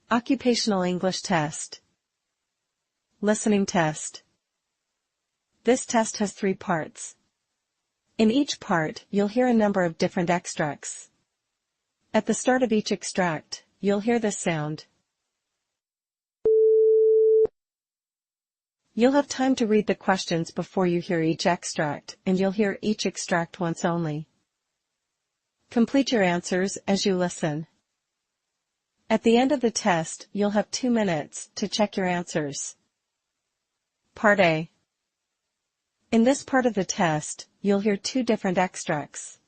Occupational English Test. Listening Test. This test has 3 parts. In each part, you'll hear a number of different extracts. At the start of each extract, you'll hear this sound. You'll have time to read the questions before you hear each extract, and you'll hear each extract once only. Complete your answers as you listen. At the end of the test, you'll have 2 minutes to check your answers. Part A. In this part of the test, you'll hear 2 different extracts.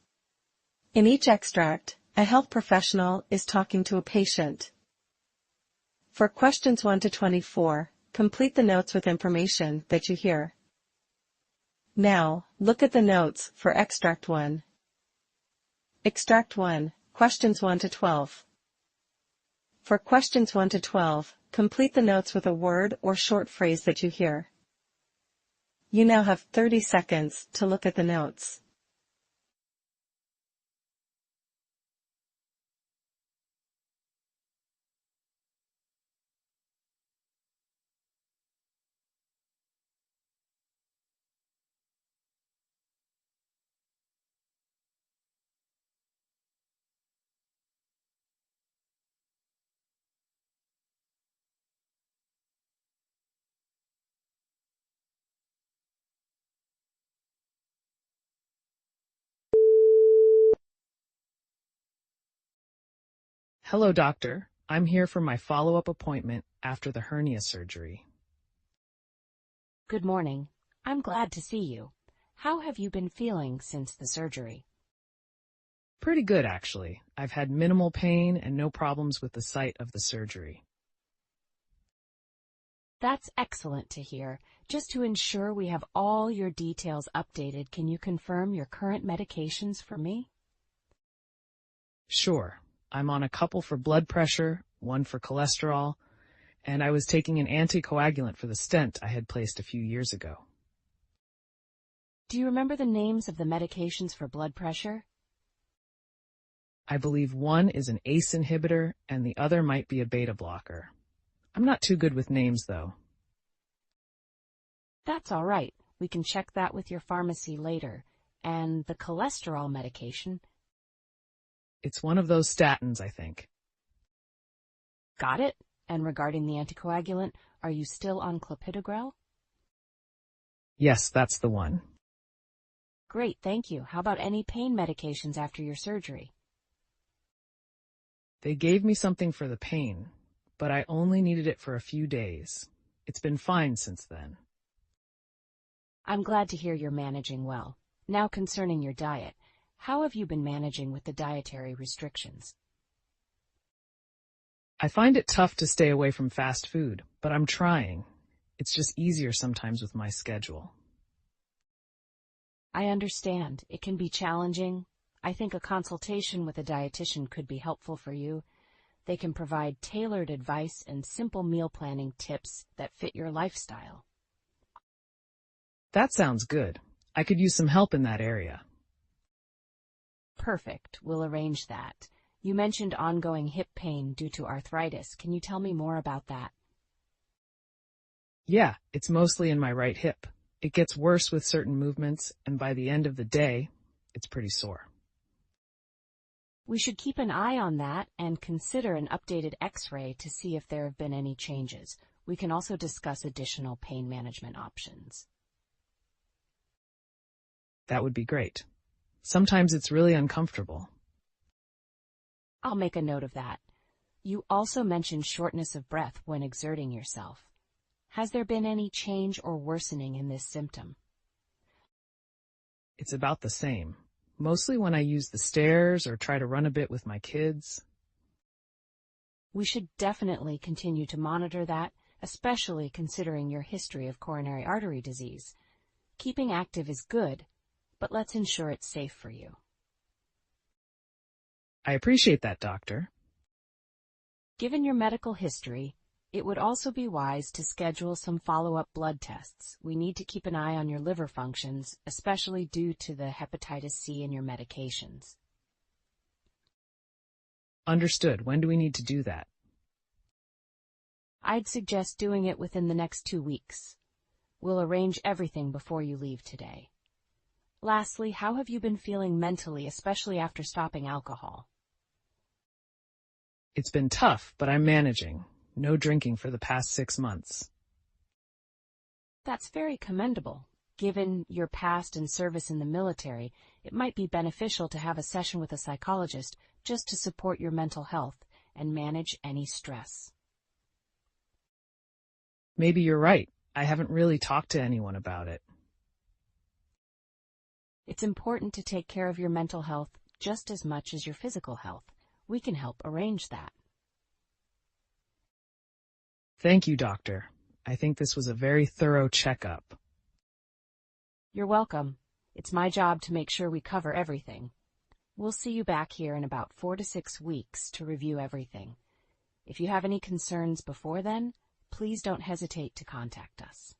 In each extract, a health professional is talking to a patient. For questions 1 to 24, complete the notes with information that you hear. Now, look at the notes for Extract 1. Extract 1, questions 1 to 12. For questions 1 to 12, complete the notes with a word or short phrase that you hear. You now have 30 seconds to look at the notes. Hello, doctor. I'm here for my follow-up appointment after the hernia surgery. Good morning. I'm glad to see you. How have you been feeling since the surgery? Pretty good, actually. I've had minimal pain and no problems with the site of the surgery. That's excellent to hear. Just to ensure we have all your details updated, can you confirm your current medications for me? Sure. I'm on a couple for blood pressure, one for cholesterol, and I was taking an anticoagulant for the stent I had placed a few years ago. Do you remember the names of the medications for blood pressure? I believe one is an ACE inhibitor and the other might be a beta blocker. I'm not too good with names, though. That's all right. We can check that with your pharmacy later. And the cholesterol medication? It's one of those statins, I think. Got it. And regarding the anticoagulant, are you still on clopidogrel? Yes, that's the one. Great, thank you. How about any pain medications after your surgery? They gave me something for the pain, but I only needed it for a few days. It's been fine since then. I'm glad to hear you're managing well. Now concerning your diet, how have you been managing with the dietary restrictions? I find it tough to stay away from fast food, but I'm trying. It's just easier sometimes with my schedule. I understand. It can be challenging. I think a consultation with a dietitian could be helpful for you. They can provide tailored advice and simple meal planning tips that fit your lifestyle. That sounds good. I could use some help in that area. Perfect. We'll arrange that. You mentioned ongoing hip pain due to arthritis. Can you tell me more about that? Yeah, it's mostly in my right hip. It gets worse with certain movements, and by the end of the day, it's pretty sore. We should keep an eye on that and consider an updated X-ray to see if there have been any changes. We can also discuss additional pain management options. That would be great. Sometimes it's really uncomfortable. I'll make a note of that. You also mentioned shortness of breath when exerting yourself. Has there been any change or worsening in this symptom? It's about the same, mostly when I use the stairs or try to run a bit with my kids. We should definitely continue to monitor that, especially considering your history of coronary artery disease. Keeping active is good, but let's ensure it's safe for you. I appreciate that, doctor. Given your medical history, it would also be wise to schedule some follow-up blood tests. We need to keep an eye on your liver functions, especially due to the hepatitis C in your medications. Understood. When do we need to do that? I'd suggest doing it within the next 2 weeks. We'll arrange everything before you leave today. Lastly, how have you been feeling mentally, especially after stopping alcohol? It's been tough, but I'm managing. No drinking for the past 6 months. That's very commendable. Given your past and service in the military, it might be beneficial to have a session with a psychologist just to support your mental health and manage any stress. Maybe you're right. I haven't really talked to anyone about it. It's important to take care of your mental health just as much as your physical health. We can help arrange that. Thank you, doctor. I think this was a very thorough checkup. You're welcome. It's my job to make sure we cover everything. We'll see you back here in about 4 to 6 weeks to review everything. If you have any concerns before then, please don't hesitate to contact us.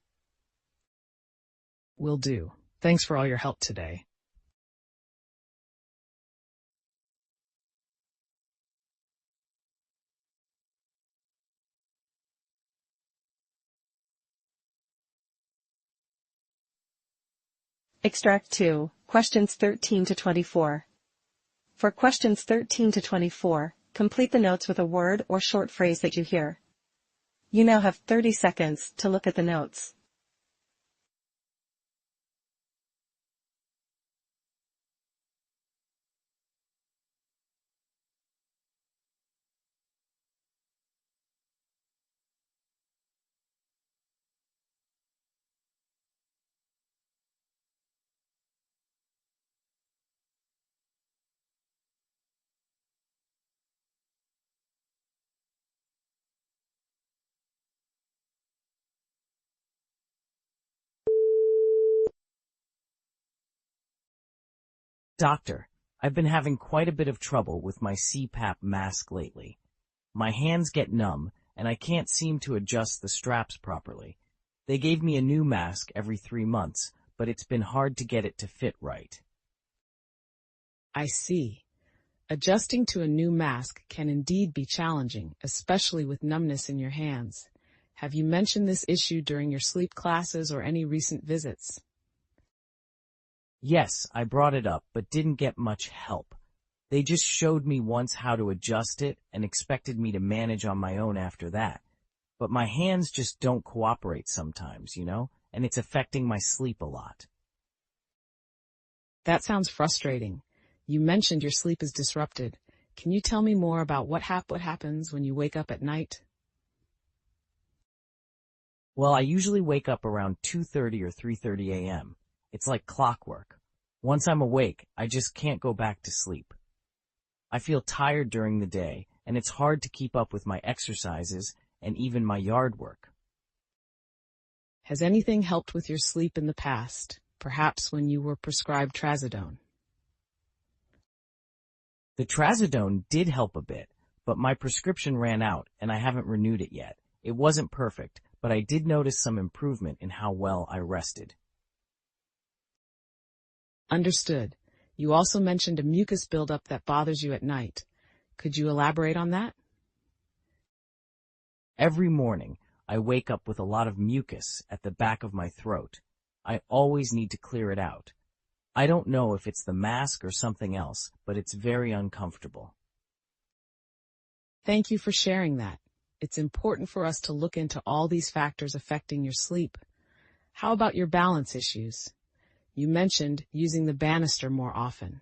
Will do. Thanks for all your help today. Extract 2, questions 13 to 24. For questions 13 to 24, complete the notes with a word or short phrase that you hear. You now have 30 seconds to look at the notes. Doctor, I've been having quite a bit of trouble with my CPAP mask lately. My hands get numb, and I can't seem to adjust the straps properly. They gave me a new mask every 3 months, but it's been hard to get it to fit right. I see. Adjusting to a new mask can indeed be challenging, especially with numbness in your hands. Have you mentioned this issue during your sleep classes or any recent visits? Yes, I brought it up, but didn't get much help. They just showed me once how to adjust it and expected me to manage on my own after that. But my hands just don't cooperate sometimes, and it's affecting my sleep a lot. That sounds frustrating. You mentioned your sleep is disrupted. Can you tell me more about what happens when you wake up at night? Well, I usually wake up around 2:30 or 3:30 a.m. It's like clockwork. Once I'm awake, I just can't go back to sleep. I feel tired during the day, and it's hard to keep up with my exercises and even my yard work. Has anything helped with your sleep in the past, perhaps when you were prescribed trazodone? The trazodone did help a bit, but my prescription ran out and I haven't renewed it yet. It wasn't perfect, but I did notice some improvement in how well I rested. Understood. You also mentioned a mucus buildup that bothers you at night. Could you elaborate on that? Every morning, I wake up with a lot of mucus at the back of my throat. I always need to clear it out. I don't know if it's the mask or something else, but it's very uncomfortable. Thank you for sharing that. It's important for us to look into all these factors affecting your sleep. How about your balance issues? You mentioned using the banister more often.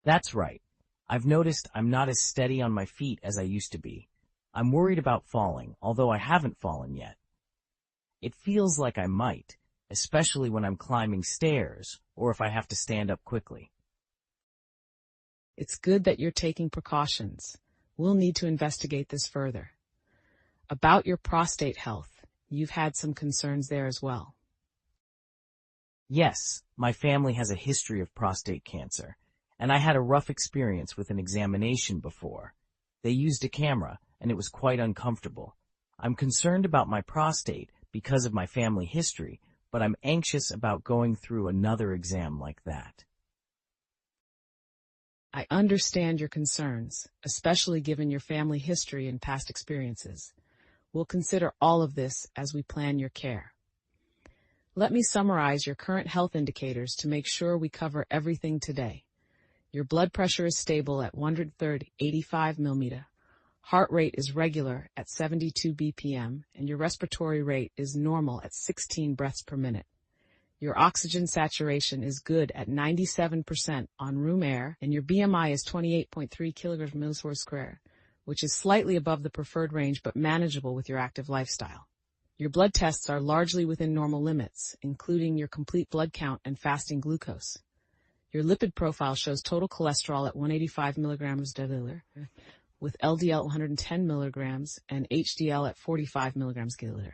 That's right. I've noticed I'm not as steady on my feet as I used to be. I'm worried about falling, although I haven't fallen yet. It feels like I might, especially when I'm climbing stairs or if I have to stand up quickly. It's good that you're taking precautions. We'll need to investigate this further. About your prostate health, you've had some concerns there as well. Yes, my family has a history of prostate cancer, and I had a rough experience with an examination before. They used a camera, and it was quite uncomfortable. I'm concerned about my prostate because of my family history, but I'm anxious about going through another exam like that. I understand your concerns, especially given your family history and past experiences. We'll consider all of this as we plan your care. Let me summarize your current health indicators to make sure we cover everything today. Your blood pressure is stable at 130/85 mm. Heart rate is regular at 72 BPM, and your respiratory rate is normal at 16 breaths per minute. Your oxygen saturation is good at 97% on room air, and your BMI is 28.3 kilograms per millimeter square, which is slightly above the preferred range but manageable with your active lifestyle. Your blood tests are largely within normal limits, including your complete blood count and fasting glucose. Your lipid profile shows total cholesterol at 185 milligrams per deciliter, with LDL 110 milligrams and HDL at 45 milligrams per deciliter.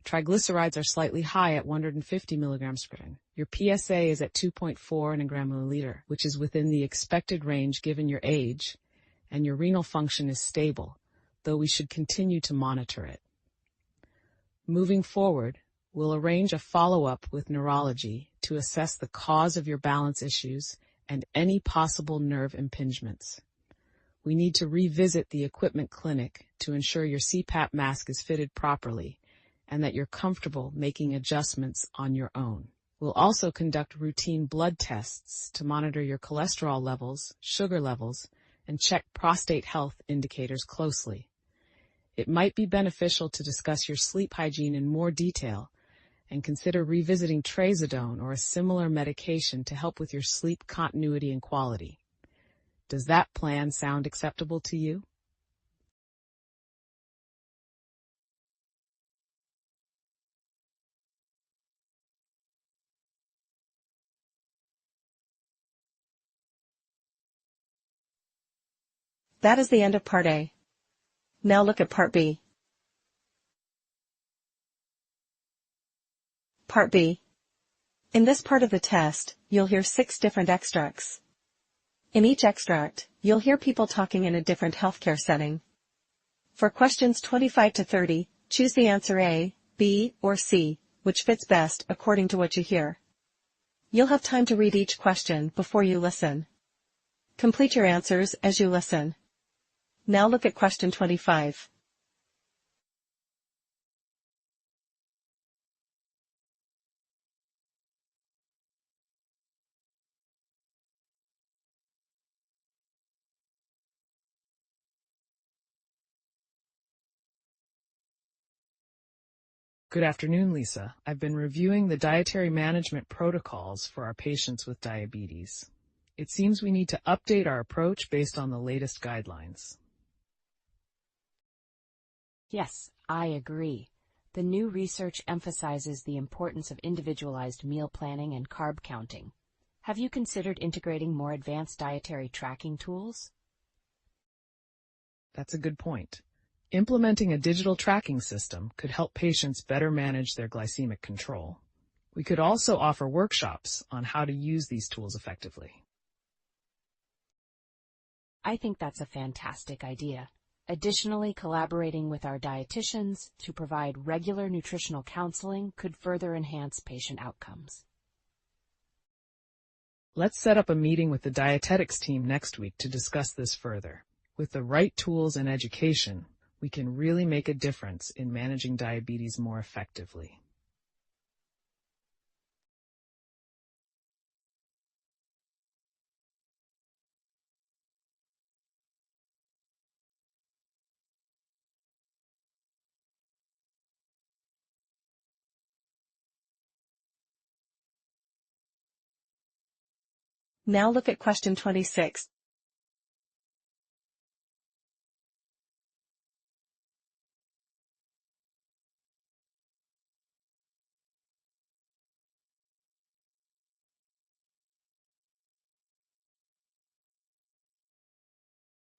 Triglycerides are slightly high at 150 milligrams per deciliter. Your PSA is at 2.4 nanograms per milliliter, which is within the expected range given your age, and your renal function is stable, though we should continue to monitor it. Moving forward, we'll arrange a follow-up with neurology to assess the cause of your balance issues and any possible nerve impingements. We need to revisit the equipment clinic to ensure your CPAP mask is fitted properly and that you're comfortable making adjustments on your own. We'll also conduct routine blood tests to monitor your cholesterol levels, sugar levels, and check prostate health indicators closely. It might be beneficial to discuss your sleep hygiene in more detail and consider revisiting trazodone or a similar medication to help with your sleep continuity and quality. Does that plan sound acceptable to you? That is the end of Part A. Now look at Part B. Part B. In this part of the test, you'll hear 6 different extracts. In each extract, you'll hear people talking in a different healthcare setting. For questions 25 to 30, choose the answer A, B, or C, which fits best according to what you hear. You'll have time to read each question before you listen. Complete your answers as you listen. Now look at question 25. Good afternoon, Lisa. I've been reviewing the dietary management protocols for our patients with diabetes. It seems we need to update our approach based on the latest guidelines. Yes, I agree. The new research emphasizes the importance of individualized meal planning and carb counting. Have you considered integrating more advanced dietary tracking tools? That's a good point. Implementing a digital tracking system could help patients better manage their glycemic control. We could also offer workshops on how to use these tools effectively. I think that's a fantastic idea. Additionally, collaborating with our dietitians to provide regular nutritional counseling could further enhance patient outcomes. Let's set up a meeting with the dietetics team next week to discuss this further. With the right tools and education, we can really make a difference in managing diabetes more effectively. Now look at question 26.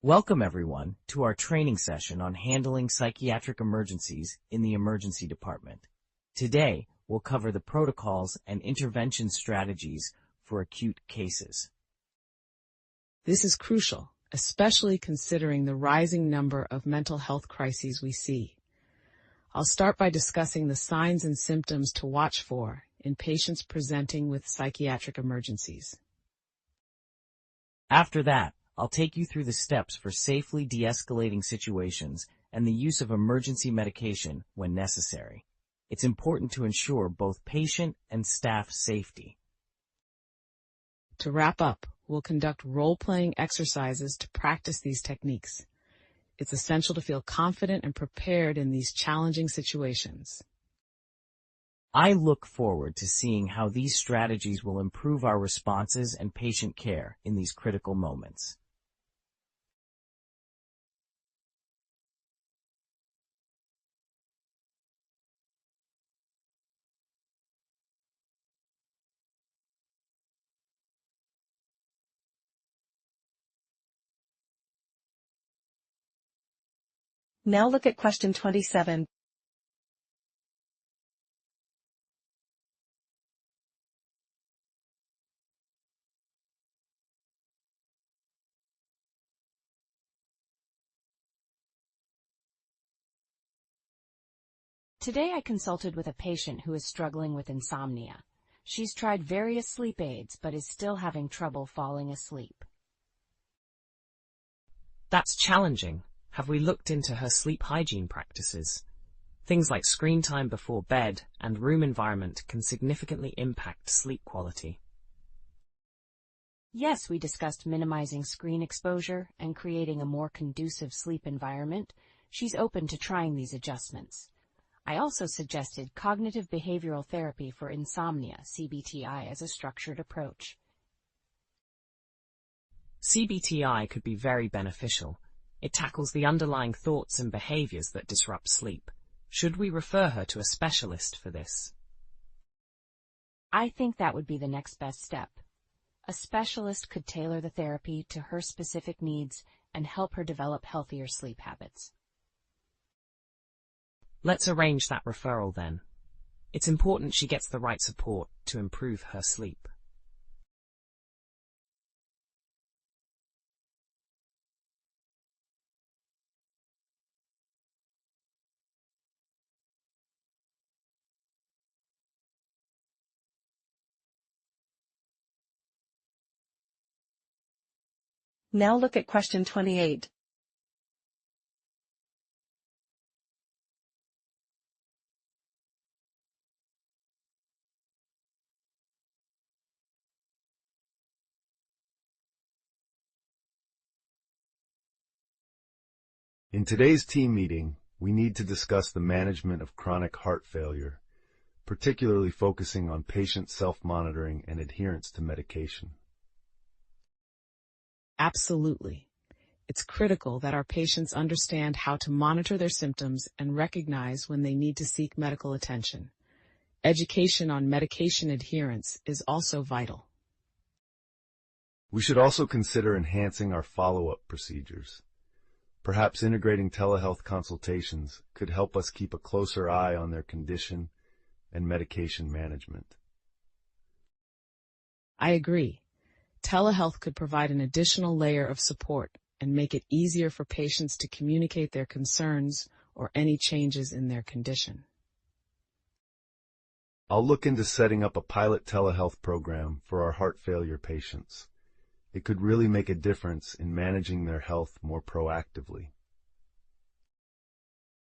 Welcome everyone to our training session on handling psychiatric emergencies in the emergency department. Today, we'll cover the protocols and intervention strategies for acute cases. This is crucial, especially considering the rising number of mental health crises we see. I'll start by discussing the signs and symptoms to watch for in patients presenting with psychiatric emergencies. After that, I'll take you through the steps for safely de-escalating situations and the use of emergency medication when necessary. It's important to ensure both patient and staff safety. To wrap up, we'll conduct role-playing exercises to practice these techniques. It's essential to feel confident and prepared in these challenging situations. I look forward to seeing how these strategies will improve our responses and patient care in these critical moments. Now look at question 27. Today I consulted with a patient who is struggling with insomnia. She's tried various sleep aids but is still having trouble falling asleep. That's challenging. Have we looked into her sleep hygiene practices? Things like screen time before bed and room environment can significantly impact sleep quality. Yes, we discussed minimizing screen exposure and creating a more conducive sleep environment. She's open to trying these adjustments. I also suggested cognitive behavioral therapy for insomnia, CBTI, as a structured approach. CBTI could be very beneficial. It tackles the underlying thoughts and behaviors that disrupt sleep. Should we refer her to a specialist for this? I think that would be the next best step. A specialist could tailor the therapy to her specific needs and help her develop healthier sleep habits. Let's arrange that referral then. It's important she gets the right support to improve her sleep. Now look at question 28. In today's team meeting, we need to discuss the management of chronic heart failure, particularly focusing on patient self-monitoring and adherence to medication. Absolutely. It's critical that our patients understand how to monitor their symptoms and recognize when they need to seek medical attention. Education on medication adherence is also vital. We should also consider enhancing our follow-up procedures. Perhaps integrating telehealth consultations could help us keep a closer eye on their condition and medication management. I agree. Telehealth could provide an additional layer of support and make it easier for patients to communicate their concerns or any changes in their condition. I'll look into setting up a pilot telehealth program for our heart failure patients. It could really make a difference in managing their health more proactively.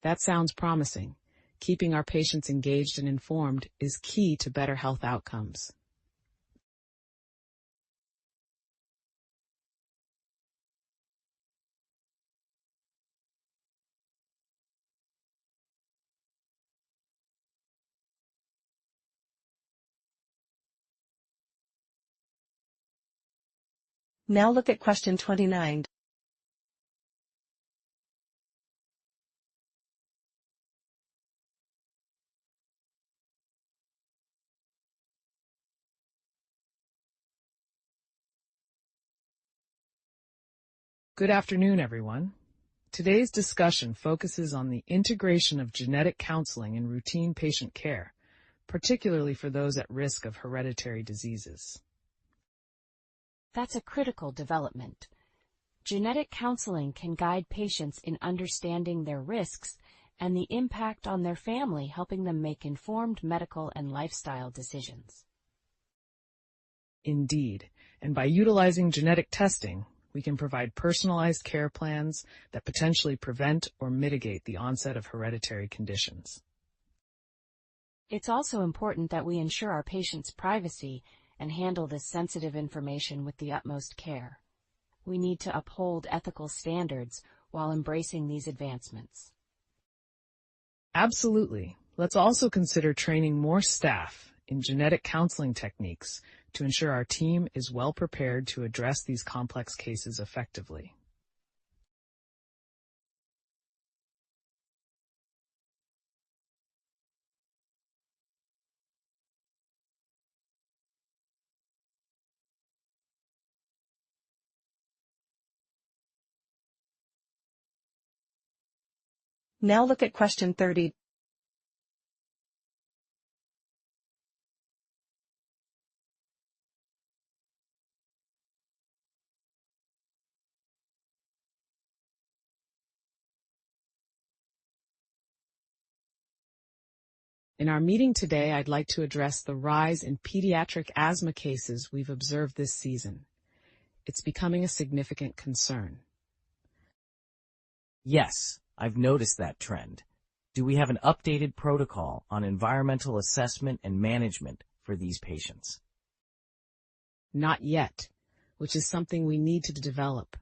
That sounds promising. Keeping our patients engaged and informed is key to better health outcomes. Now look at question 29. Good afternoon, everyone. Today's discussion focuses on the integration of genetic counseling in routine patient care, particularly for those at risk of hereditary diseases. That's a critical development. Genetic counseling can guide patients in understanding their risks and the impact on their family, helping them make informed medical and lifestyle decisions. Indeed, And by utilizing genetic testing, we can provide personalized care plans that potentially prevent or mitigate the onset of hereditary conditions. It's also important that we ensure our patients' privacy and handle this sensitive information with the utmost care. We need to uphold ethical standards while embracing these advancements. Absolutely. Let's also consider training more staff in genetic counseling techniques to ensure our team is well prepared to address these complex cases effectively. Now look at question 30. In our meeting today, I'd like to address the rise in pediatric asthma cases we've observed this season. It's becoming a significant concern. Yes, I've noticed that trend. Do we have an updated protocol on environmental assessment and management for these patients? Not yet, which is something we need to develop.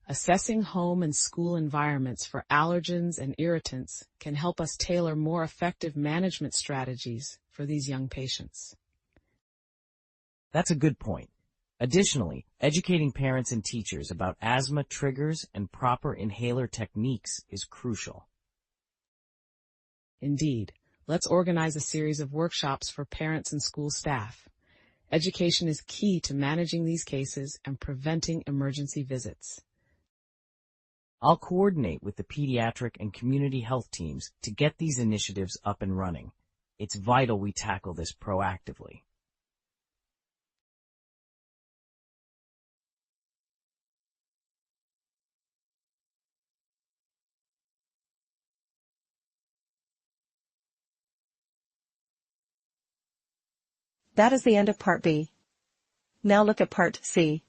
Assessing home and school environments for allergens and irritants can help us tailor more effective management strategies for these young patients. That's a good point. Additionally, educating parents and teachers about asthma triggers and proper inhaler techniques is crucial. Indeed, let's organize a series of workshops for parents and school staff. Education is key to managing these cases and preventing emergency visits. I'll coordinate with the pediatric and community health teams to get these initiatives up and running. It's vital we tackle this proactively. That is the end of Part B. Now look at Part C.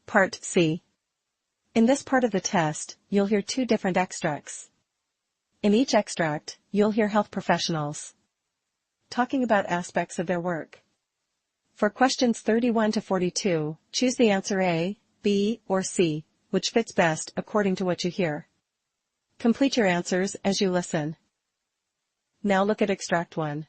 Part C. In this part of the test, you'll hear two different extracts. In each extract, you'll hear health professionals talking about aspects of their work. For questions 31 to 42, choose the answer A, B, or C, which fits best according to what you hear. Complete your answers as you listen. Now look at extract 1.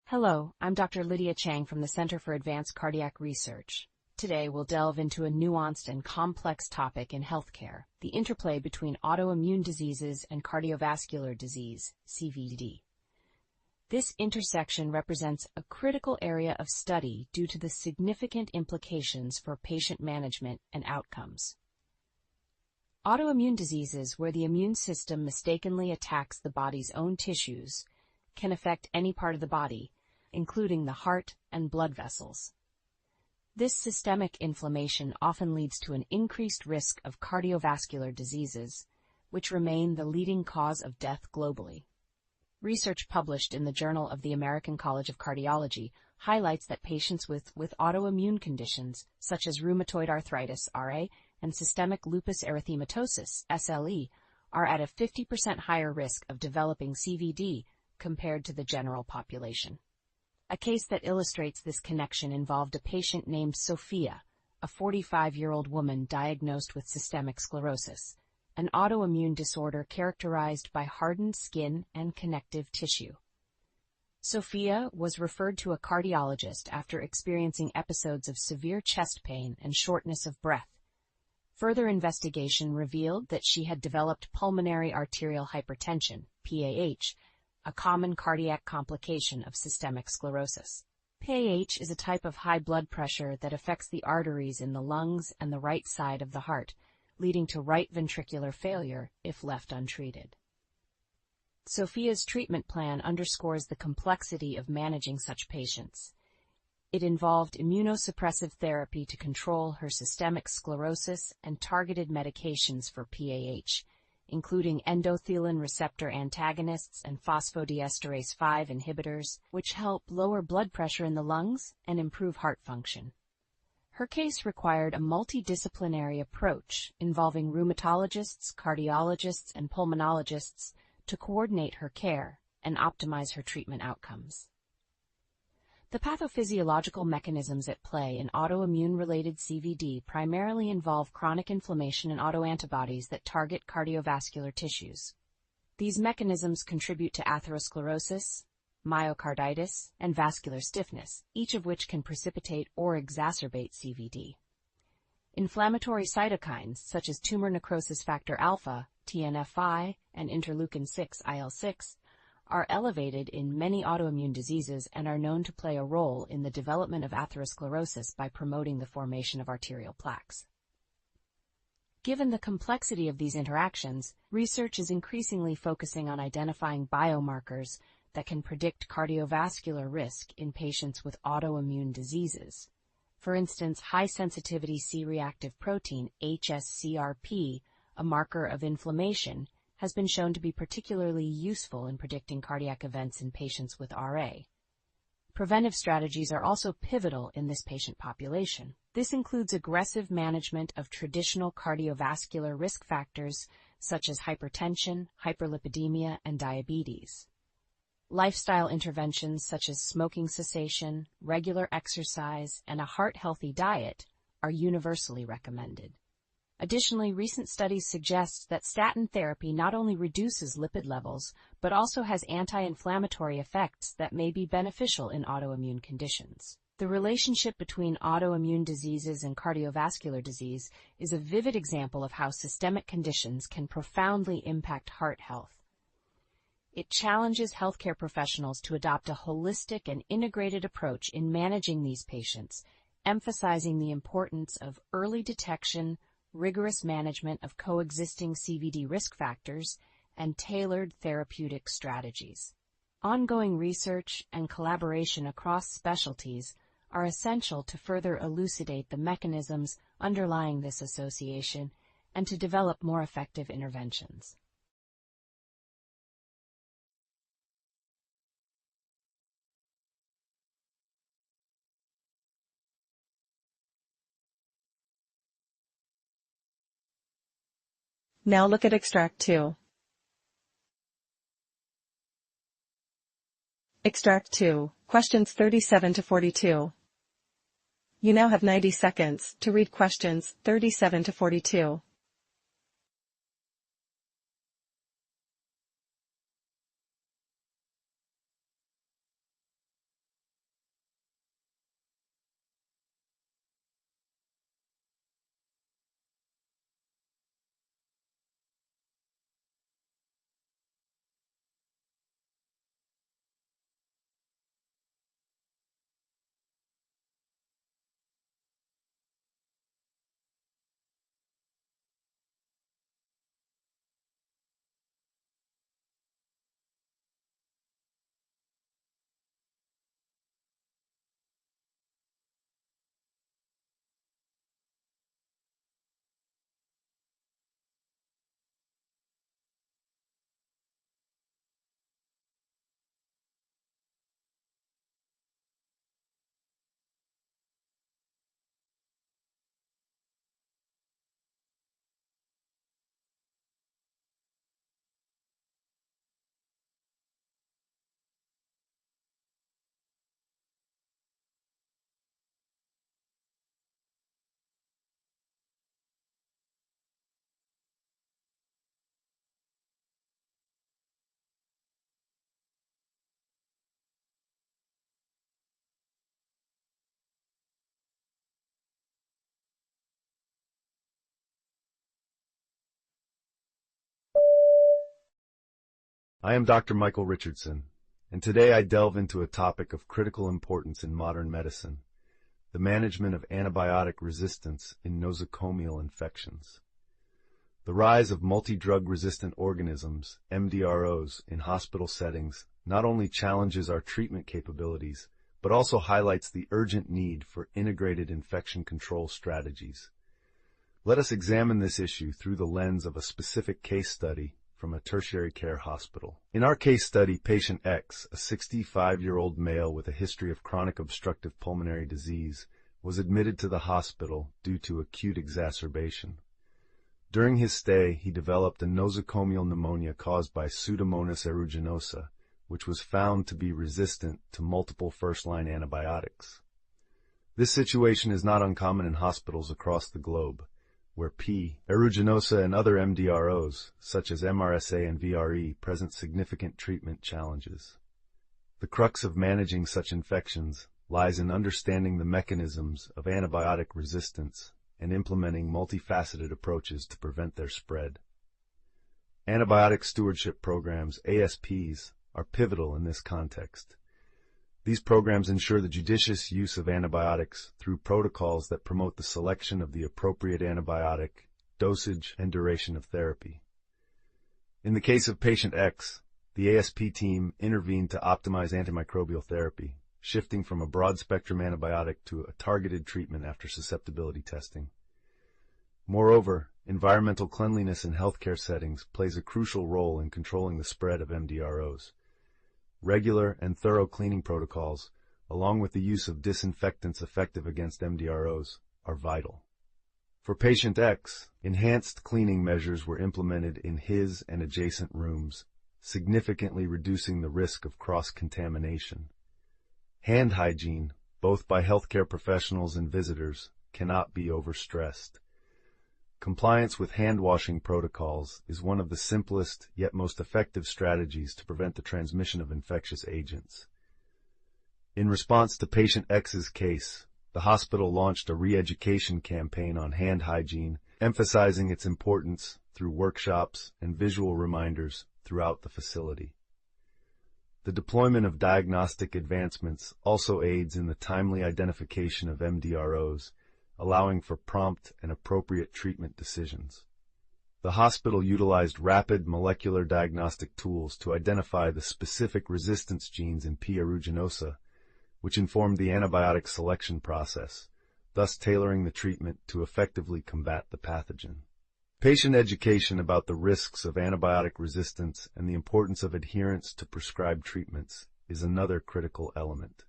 Hello, I'm Dr. Lydia Chang from the Center for Advanced Cardiac Research. Today we'll delve into a nuanced and complex topic in healthcare, the interplay between autoimmune diseases and cardiovascular disease, CVD. This intersection represents a critical area of study due to the significant implications for patient management and outcomes. Autoimmune diseases where the immune system mistakenly attacks the body's own tissues can affect any part of the body, including the heart and blood vessels. This systemic inflammation often leads to an increased risk of cardiovascular diseases, which remain the leading cause of death globally. Research published in the Journal of the American College of Cardiology highlights that patients with autoimmune conditions such as rheumatoid arthritis, RA, and systemic lupus erythematosus, SLE, are at a 50% higher risk of developing CVD compared to the general population. A case that illustrates this connection involved a patient named Sophia, a 45-year-old woman diagnosed with systemic sclerosis, an autoimmune disorder characterized by hardened skin and connective tissue. Sophia was referred to a cardiologist after experiencing episodes of severe chest pain and shortness of breath. Further investigation revealed that she had developed pulmonary arterial hypertension, PAH, a common cardiac complication of systemic sclerosis. PAH is a type of high blood pressure that affects the arteries in the lungs and the right side of the heart, leading to right ventricular failure if left untreated. Sophia's treatment plan underscores the complexity of managing such patients. It involved immunosuppressive therapy to control her systemic sclerosis and targeted medications for PAH, including endothelin receptor antagonists and phosphodiesterase 5 inhibitors, which help lower blood pressure in the lungs and improve heart function. Her case required a multidisciplinary approach involving rheumatologists, cardiologists, and pulmonologists to coordinate her care and optimize her treatment outcomes. The pathophysiological mechanisms at play in autoimmune-related CVD primarily involve chronic inflammation and autoantibodies that target cardiovascular tissues. These mechanisms contribute to atherosclerosis, myocarditis, and vascular stiffness, each of which can precipitate or exacerbate CVD. Inflammatory cytokines such as tumor necrosis factor alpha, TNF-I, and interleukin-6, IL-6, are elevated in many autoimmune diseases and are known to play a role in the development of atherosclerosis by promoting the formation of arterial plaques. Given the complexity of these interactions, research is increasingly focusing on identifying biomarkers that can predict cardiovascular risk in patients with autoimmune diseases. For instance, high-sensitivity C-reactive protein, HSCRP, a marker of inflammation, has been shown to be particularly useful in predicting cardiac events in patients with RA. Preventive strategies are also pivotal in this patient population. This includes aggressive management of traditional cardiovascular risk factors such as hypertension, hyperlipidemia, and diabetes. Lifestyle interventions such as smoking cessation, regular exercise, and a heart-healthy diet are universally recommended. Additionally, recent studies suggest that statin therapy not only reduces lipid levels, but also has anti-inflammatory effects that may be beneficial in autoimmune conditions. The relationship between autoimmune diseases and cardiovascular disease is a vivid example of how systemic conditions can profoundly impact heart health. It challenges healthcare professionals to adopt a holistic and integrated approach in managing these patients, emphasizing the importance of early detection, rigorous management of coexisting CVD risk factors, and tailored therapeutic strategies. Ongoing research and collaboration across specialties are essential to further elucidate the mechanisms underlying this association and to develop more effective interventions. Now look at Extract 2. Extract 2, questions 37 to 42. You now have 90 seconds to read questions 37 to 42. I am Dr. Michael Richardson, and today I delve into a topic of critical importance in modern medicine, the management of antibiotic resistance in nosocomial infections. The rise of multi-drug resistant organisms, MDROs, in hospital settings not only challenges our treatment capabilities, but also highlights the urgent need for integrated infection control strategies. Let us examine this issue through the lens of a specific case study from a tertiary care hospital. In our case study, patient X, a 65-year-old male with a history of chronic obstructive pulmonary disease, was admitted to the hospital due to acute exacerbation. During his stay, he developed a nosocomial pneumonia caused by Pseudomonas aeruginosa, which was found to be resistant to multiple first-line antibiotics. This situation is not uncommon in hospitals across the globe, where P. aeruginosa and other MDROs, such as MRSA and VRE, present significant treatment challenges. The crux of managing such infections lies in understanding the mechanisms of antibiotic resistance and implementing multifaceted approaches to prevent their spread. Antibiotic stewardship programs, ASPs, are pivotal in this context. These programs ensure the judicious use of antibiotics through protocols that promote the selection of the appropriate antibiotic, dosage, and duration of therapy. In the case of patient X, the ASP team intervened to optimize antimicrobial therapy, shifting from a broad-spectrum antibiotic to a targeted treatment after susceptibility testing. Moreover, environmental cleanliness in healthcare settings plays a crucial role in controlling the spread of MDROs. Regular and thorough cleaning protocols, along with the use of disinfectants effective against MDROs, are vital. For patient X, enhanced cleaning measures were implemented in his and adjacent rooms, significantly reducing the risk of cross-contamination. Hand hygiene, both by healthcare professionals and visitors, cannot be overstressed. Compliance with hand-washing protocols is one of the simplest yet most effective strategies to prevent the transmission of infectious agents. In response to patient X's case, the hospital launched a re-education campaign on hand hygiene, emphasizing its importance through workshops and visual reminders throughout the facility. The deployment of diagnostic advancements also aids in the timely identification of MDROs, allowing for prompt and appropriate treatment decisions. The hospital utilized rapid molecular diagnostic tools to identify the specific resistance genes in P. aeruginosa, which informed the antibiotic selection process, thus tailoring the treatment to effectively combat the pathogen. Patient education about the risks of antibiotic resistance and the importance of adherence to prescribed treatments is another critical element.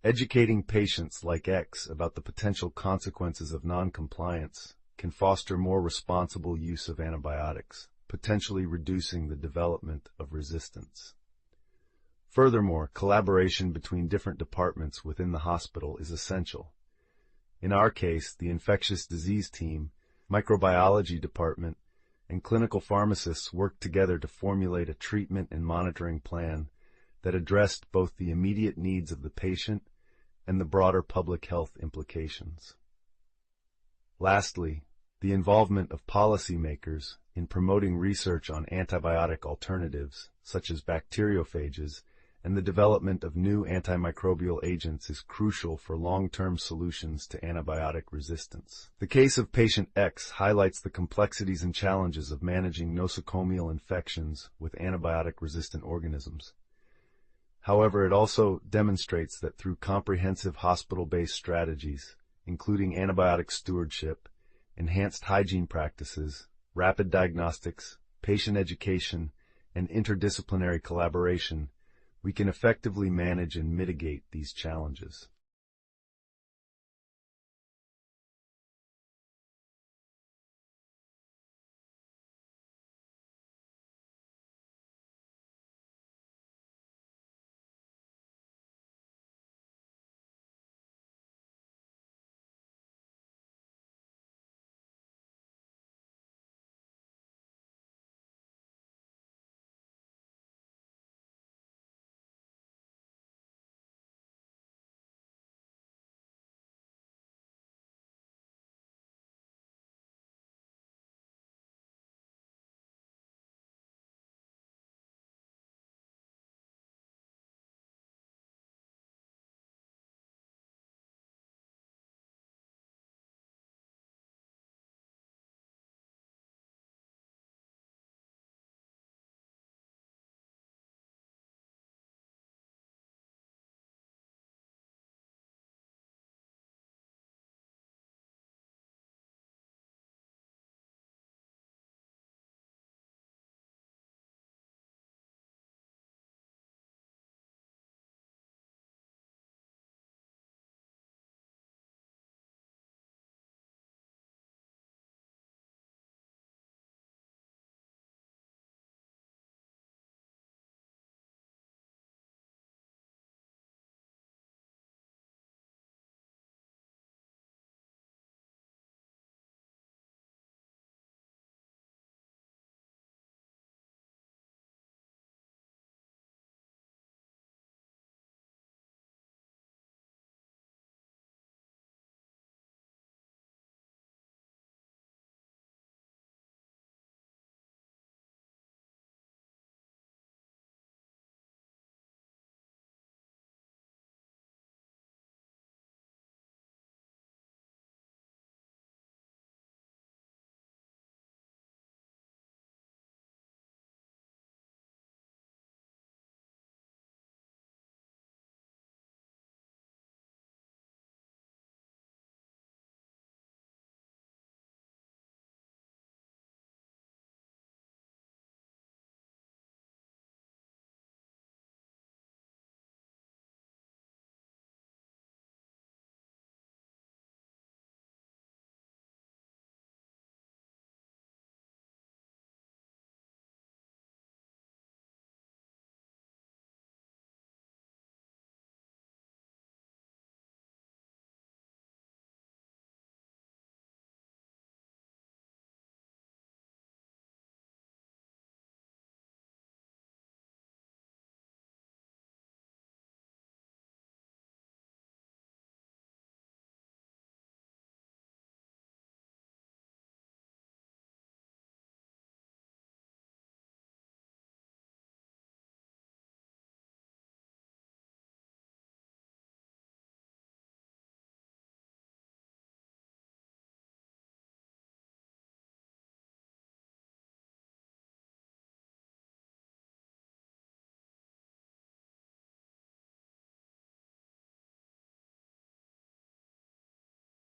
Educating patients like X about the potential consequences of noncompliance can foster more responsible use of antibiotics, potentially reducing the development of resistance. Furthermore, collaboration between different departments within the hospital is essential. In our case, the infectious disease team, microbiology department, and clinical pharmacists worked together to formulate a treatment and monitoring plan that addressed both the immediate needs of the patient and the broader public health implications. Lastly, the involvement of policymakers in promoting research on antibiotic alternatives, such as bacteriophages, and the development of new antimicrobial agents is crucial for long-term solutions to antibiotic resistance. The case of patient X highlights the complexities and challenges of managing nosocomial infections with antibiotic-resistant organisms. However, it also demonstrates that through comprehensive hospital-based strategies, including antibiotic stewardship, enhanced hygiene practices, rapid diagnostics, patient education, and interdisciplinary collaboration, we can effectively manage and mitigate these challenges.